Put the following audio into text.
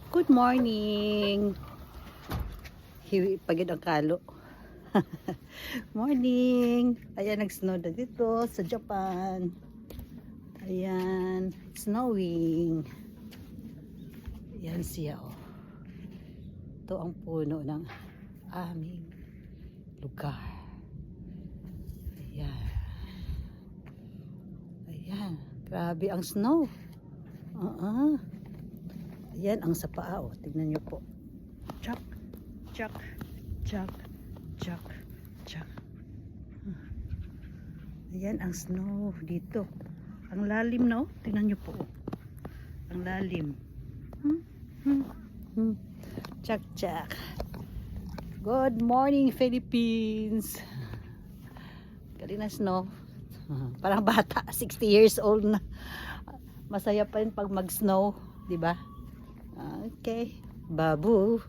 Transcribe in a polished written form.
Good morning. Hiwi pagid ang kalo. Morning. Ayan, nag-snow na dito sa Japan. Ayan, snowing. Ayan siya, oh. Ito ang puno ng aming lugar. Ayan. Ayan, grabe ang snow. Ayan ang sa paa, oh. Tignan nyo po. Chak, chak, chak, chak, chak. Ayan ang snow dito. Ang lalim na, oh. Tignan nyo po. Ang lalim. Chak, chak. Good morning, Philippines. Galing na snow. Parang bata, 60 years old na. Masaya pa rin pag mag-snow, di ba? Okay. Babu.